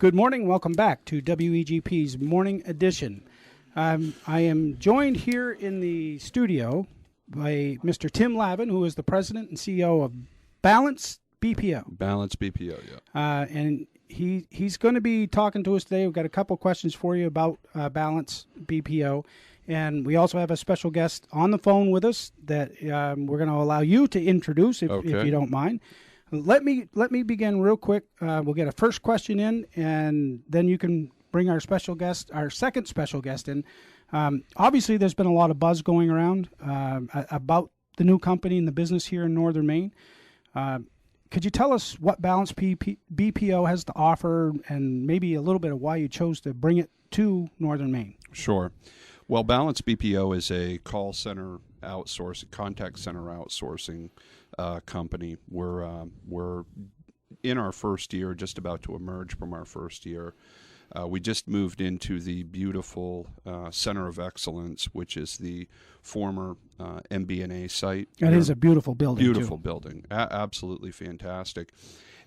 Good morning. Welcome back to WEGP's Morning Edition. I am joined here in the studio by Mr. Tim Lavin, who is the president and CEO of BalanceBPO. BalanceBPO, yeah. And he's going to be talking to us today. We've got a couple questions for you about BalanceBPO. And we also have a special guest on the phone with us that we're going to allow you to introduce if you don't mind. Let me begin real quick. We'll get a first question in, and then you can bring our second special guest in. Obviously, there's been a lot of buzz going around about the new company and the business here in Northern Maine. Could you tell us what BalanceBPO has to offer, and maybe a little bit of why you chose to bring it to Northern Maine? Sure. Well, BalanceBPO is a call center outsourcing, contact center outsourcing company. We're in our first year, just about to emerge from our first year. We just moved into the beautiful Center of Excellence, which is the former MBNA site. That is a beautiful building. Beautiful building. Absolutely fantastic.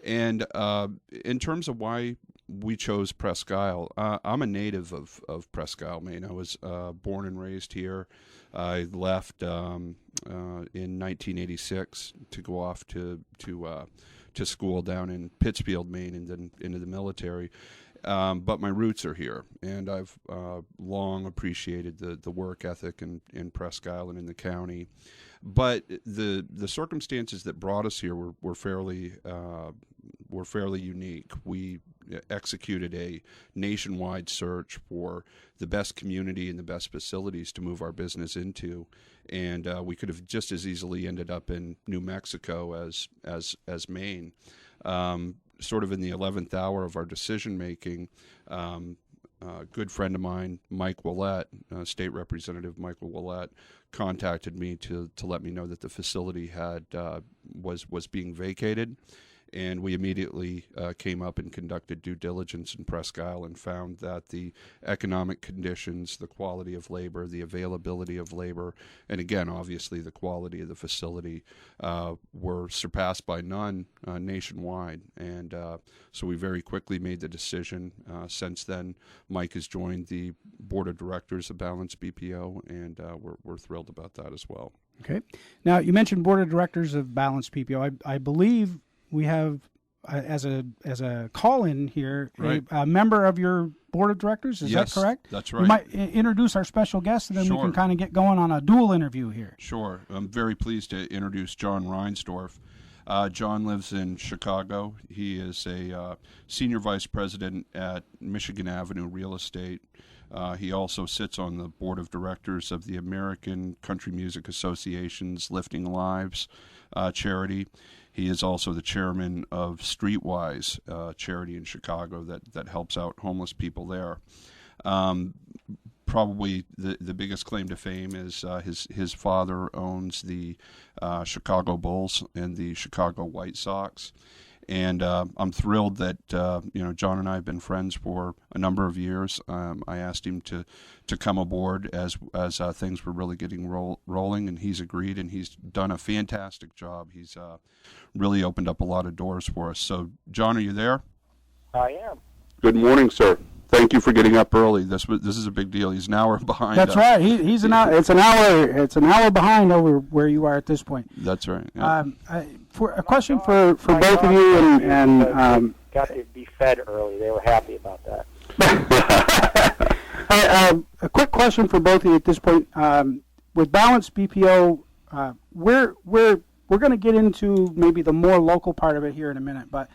And in terms of why we chose Presque Isle, I'm a native of Presque Isle, Maine. I was born and raised here. I left in 1986 to go off to school down in Pittsfield, Maine, and then into the military. But my roots are here, and I've long appreciated the work ethic in Presque Isle and in the county. But the circumstances that brought us here were fairly unique. We executed a nationwide search for the best community and the best facilities to move our business into, and we could have just as easily ended up in New Mexico as Maine. Sort of in the 11th hour of our decision making, a good friend of mine, Mike Willett, State Representative Michael Willett, contacted me to let me know that the facility was being vacated. And we immediately came up and conducted due diligence in Presque Isle and found that the economic conditions, the quality of labor, the availability of labor, and again, obviously, the quality of the facility were surpassed by none nationwide. And so we very quickly made the decision. Since then, Mike has joined the board of directors of BalanceBPO, and we're thrilled about that as well. Okay. Now, you mentioned board of directors of BalanceBPO. I believe we have, as a call-in here, right, a member of your board of directors. Is yes, that correct? That's right. You might introduce our special guest, and then Sure. we can kind of get going on a dual interview here. Sure. I'm very pleased to introduce John Reinsdorf. John lives in Chicago. He is a senior vice president at Michigan Avenue Real Estate. He also sits on the board of directors of the American Country Music Association's Lifting Lives charity. He is also the chairman of Streetwise, charity in Chicago that helps out homeless people there. Probably the biggest claim to fame is his father owns the Chicago Bulls and the Chicago White Sox. And I'm thrilled that John and I have been friends for a number of years. I asked him to come aboard as things were really getting rolling, and he's agreed, and he's done a fantastic job. He's really opened up a lot of doors for us. So, John, are you there? I am. Good morning, sir. Thank you for getting up early. This is a big deal. He's an hour behind. That's right. He's an hour. It's an hour behind over where you are at this point. That's right. Yeah. For a question for both of you, and got to be fed early. They were happy about that. A quick question for both of you at this point. With BalanceBPO, we're going to get into maybe the more local part of it here in a minute, but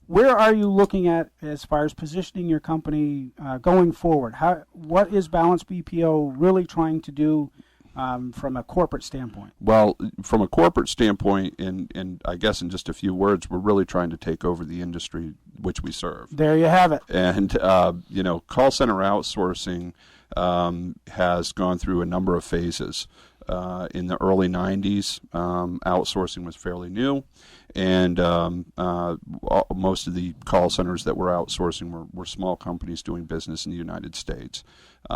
where are you looking at as far as positioning your company going forward? What is BalanceBPO really trying to do from a corporate standpoint? Well, from a corporate standpoint, and I guess in just a few words, we're really trying to take over the industry which we serve. There you have it. And, call center outsourcing has gone through a number of phases. In the early 90s, outsourcing was fairly new, and most of the call centers that were outsourcing were small companies doing business in the United States.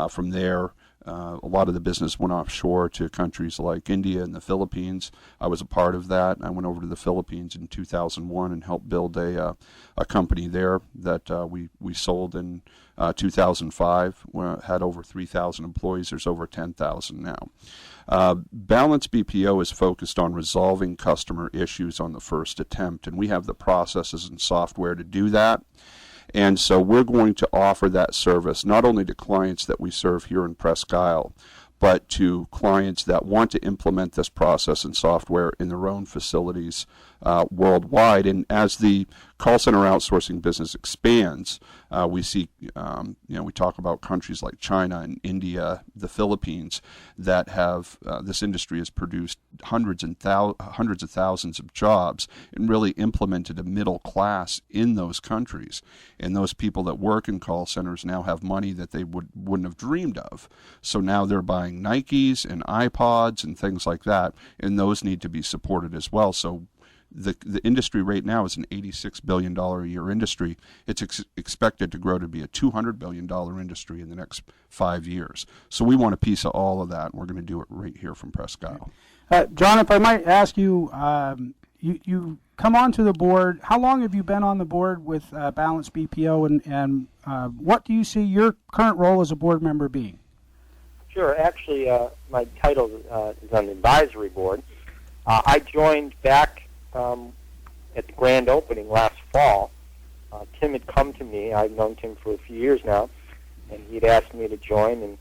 From there, A lot of the business went offshore to countries like India and the Philippines. I was a part of that. I went over to the Philippines in 2001 and helped build a company there that we sold in 2005. We had over 3,000 employees. There's over 10,000 now. BalanceBPO is focused on resolving customer issues on the first attempt, and we have the processes and software to do that. And so we're going to offer that service not only to clients that we serve here in Presque Isle, but to clients that want to implement this process and software in their own facilities worldwide. And as the call center outsourcing business expands, we see, we talk about countries like China and India, the Philippines, that have this industry has produced hundreds of thousands of jobs and really implemented a middle class in those countries. And those people that work in call centers now have money that they wouldn't have dreamed of. So now they're buying Nikes and iPods and things like that, and those need to be supported as well. So the industry right now is an $86 billion a year industry. It's expected to grow to be a $200 billion industry in the next 5 years. So we want a piece of all of that, and we're going to do it right here from Presque Isle. John, if I might ask you, you come onto the board. How long have you been on the board with BalanceBPO, and what do you see your current role as a board member being? Sure. Actually, my title is on the advisory board. I joined back at the grand opening last fall. Tim had come to me. I've known Tim for a few years now, and he'd asked me to join, and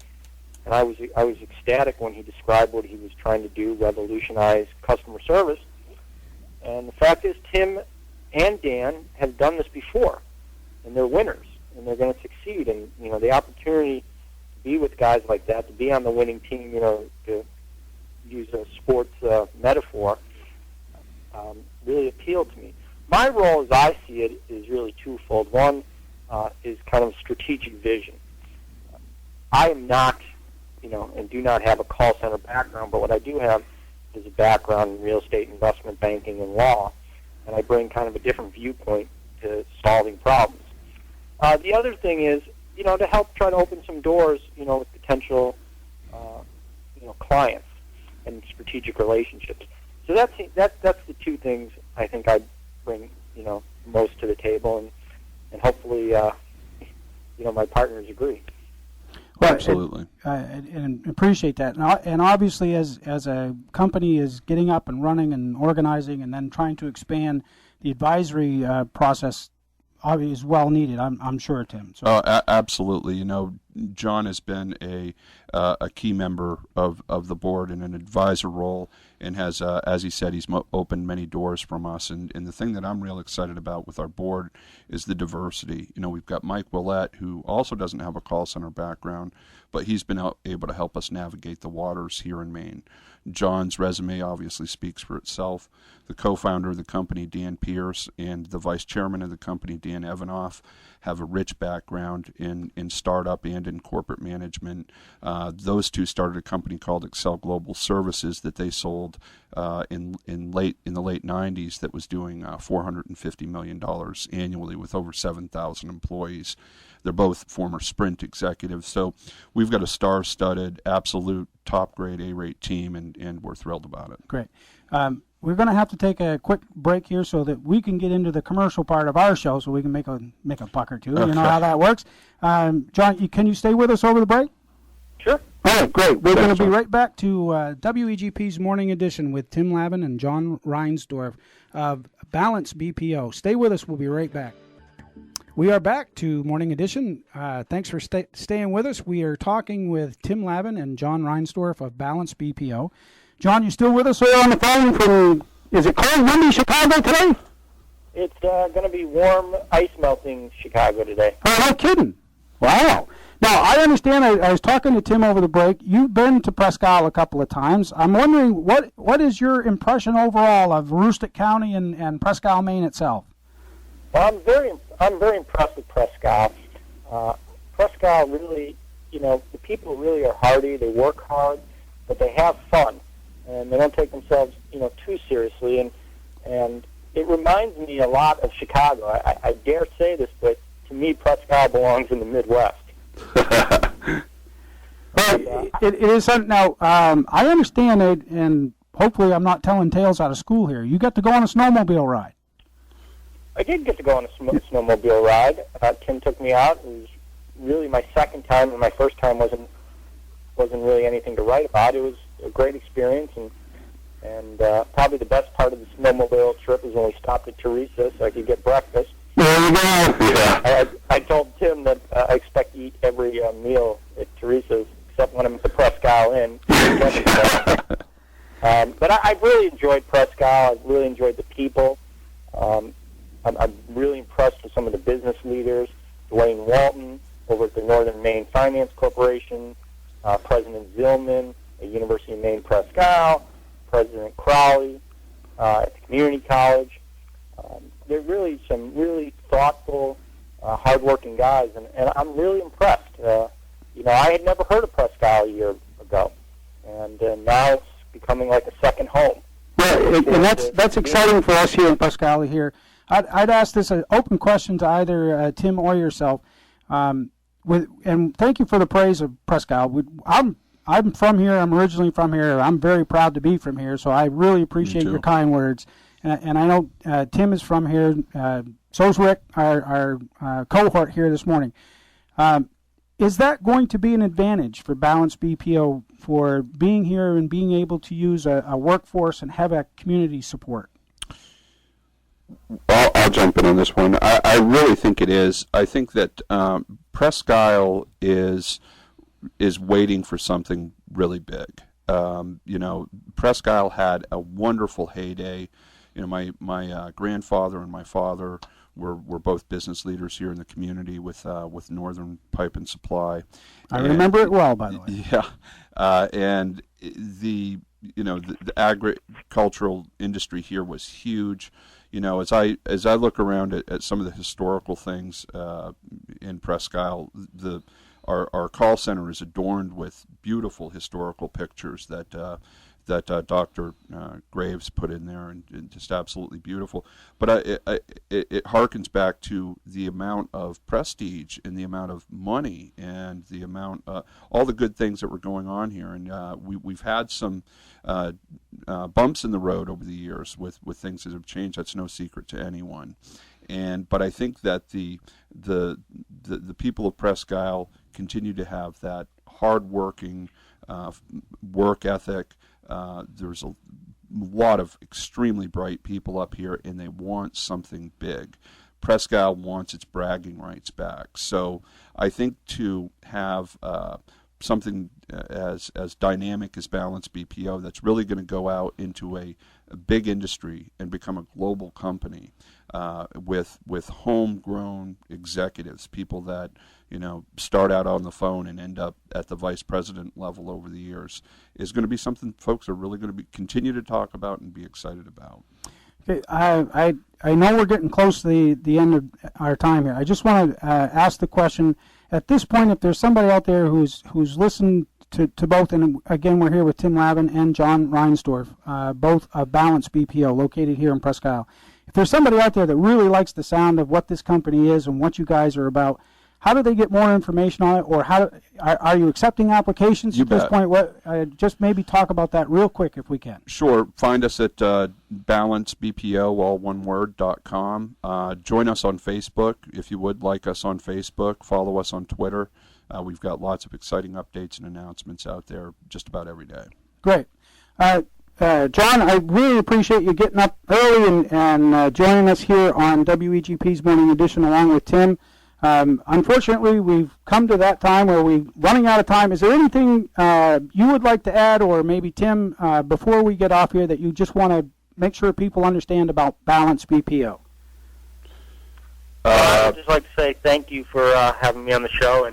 I was ecstatic when he described what he was trying to do, revolutionize customer service. And the fact is, Tim and Dan have done this before, and they're winners, and they're going to succeed. And the opportunity to be with guys like that, to be on the winning team, to use a sports metaphor, really appealed to me. My role, as I see it, is really twofold. One is kind of strategic vision. I am not, and do not have a call center background, but what I do have is a background in real estate, investment banking, and law, and I bring kind of a different viewpoint to solving problems. The other thing is, to help try to open some doors, with potential, clients and strategic relationships. So that's the two things I think I bring, most to the table, and hopefully, my partners agree. Well, absolutely, and appreciate that. And obviously, as a company is getting up and running and organizing, and then trying to expand, the advisory process is well needed. I'm sure, Tim. So. Absolutely. John has been a key member of the board in an advisor role, and has, as he said, he's opened many doors from us. And the thing that I'm real excited about with our board is the diversity. We've got Mike Willett, who also doesn't have a call center background, but he's been able to help us navigate the waters here in Maine. John's resume obviously speaks for itself. The co-founder of the company, Dan Pierce, and the vice chairman of the company, Dan Evanoff, have a rich background in startup and in corporate management. Those two started a company called Excel Global Services that they sold in the late 90s that was doing $450 million annually with over 7,000 employees. They're both former Sprint executives. So we've got a star-studded, absolute top-grade A-rate team, and we're thrilled about it. Great. We're going to have to take a quick break here so that we can get into the commercial part of our show, so we can make a buck or two. Okay. You know how that works. John, can you stay with us over the break? Sure. All right, great. We're going to be right back to WEGP's Morning Edition with Tim Lavin and John Reinsdorf of BalanceBPO. Stay with us. We'll be right back. We are back to Morning Edition. Thanks for staying with us. We are talking with Tim Lavin and John Reinsdorf of BalanceBPO. John, you still with us on the phone from, is it cold, windy Chicago today? It's going to be warm, ice-melting Chicago today. Oh, no kidding. Wow. Now, I understand, I was talking to Tim over the break. You've been to Presque Isle a couple of times. I'm wondering, what is your impression overall of Aroostook County and Presque Isle, Maine itself? Well, I'm very impressed with Presque Isle. Presque Isle really, the people really are hardy. They work hard, but they have fun, and they don't take themselves, too seriously. And it reminds me a lot of Chicago. I dare say this, but to me, Presque Isle belongs in the Midwest. It is something. Now, I understand it, and hopefully I'm not telling tales out of school here. You got to go on a snowmobile ride. I did get to go on a snowmobile ride. Tim took me out. It was really my second time, and my first time wasn't really anything to write about. It was a great experience, and probably the best part of the snowmobile trip was when we stopped at Teresa's so I could get breakfast. There you go. Yeah. I told Tim that I expect to eat every meal at Teresa's, except when I'm at the Presque Isle Inn. But I've really enjoyed Presque Isle. I've really enjoyed the people. I'm really impressed with some of the business leaders. Dwayne Walton over at the Northern Maine Finance Corporation, President Zillman at University of Maine Presque Isle, President Crowley at the community college. They're really some really thoughtful, hardworking guys, and I'm really impressed. I had never heard of Presque Isle a year ago, and now it's becoming like a second home. Yeah, and that's exciting for us here in Presque Isle here. I'd ask this an open question to either Tim or yourself. And thank you for the praise of Presque Isle. I'm from here. I'm originally from here. I'm very proud to be from here. So I really appreciate your kind words. And I know Tim is from here. So's Rick, our cohort here this morning. Is that going to be an advantage for BalanceBPO for being here and being able to use a workforce and have a community support? I'll jump in on this one. I really think it is. I think that Presque Isle is waiting for something really big. Presque Isle had a wonderful heyday. My grandfather and my father were both business leaders here in the community with Northern Pipe and Supply. I remember it well, by the way. Yeah, and the agricultural industry here was huge. As I look around at some of the historical things in Presque Isle, our call center is adorned with beautiful historical pictures that Dr. Graves put in there, and just absolutely beautiful. But it harkens back to the amount of prestige and the amount of money and the amount, all the good things that were going on here. And we've had some bumps in the road over the years with things that have changed. That's no secret to anyone. But I think that the people of Presque Isle continue to have that hard-working work ethic. There's a lot of extremely bright people up here, and they want something big. Presque Isle wants its bragging rights back. So I think to have something as dynamic as BalanceBPO that's really going to go out into a big industry and become a global company with homegrown executives, people that start out on the phone and end up at the vice president level over the years, is going to be something folks are really going to continue to talk about and be excited about. Okay, I know we're getting close to the end of our time here. I just want to ask the question at this point, if there's somebody out there who's listened to both, and again we're here with Tim Lavin and John Reinsdorf, both of BalanceBPO, located here in Presque Isle. If there's somebody out there that really likes the sound of what this company is and what you guys are about, how do they get more information on it, or are you accepting applications at this point? Just maybe talk about that real quick if we can. Sure. Find us at BalanceBPO, all one word, .com. Join us on Facebook if you would. Like us on Facebook. Follow us on Twitter. We've got lots of exciting updates and announcements out there just about every day. Great. John, I really appreciate you getting up early and joining us here on WEGP's Morning Edition along with Tim. Unfortunately, we've come to that time where we're running out of time. Is there anything you would like to add, or maybe Tim, before we get off here, that you just want to make sure people understand about BalanceBPO? I'd just like to say thank you for having me on the show,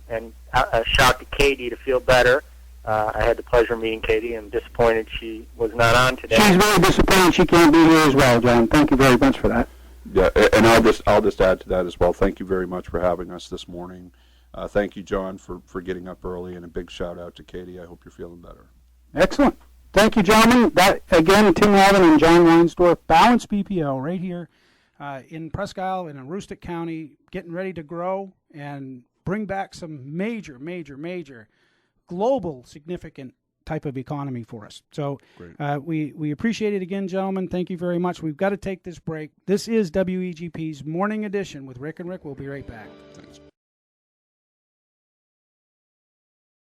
and a shout to Katie to feel better. I had the pleasure of meeting Katie. I'm disappointed she was not on today. She's very disappointed she can't be here as well, John. Thank you very much for that. Yeah, and I'll just add to that as well. Thank you very much for having us this morning. Thank you, John, for getting up early, and a big shout out to Katie. I hope you're feeling better. Excellent. Thank you, gentlemen. That again, Tim Lavin and John Reinsdorf, BalanceBPO, right here in Presque Isle in Aroostook County, getting ready to grow and bring back some major global significant type of economy for us. So Great. we appreciate it again, gentlemen. Thank you very much. We've got to take this break. This is WEGP's Morning Edition with Rick and Rick. We'll be right back. Thanks.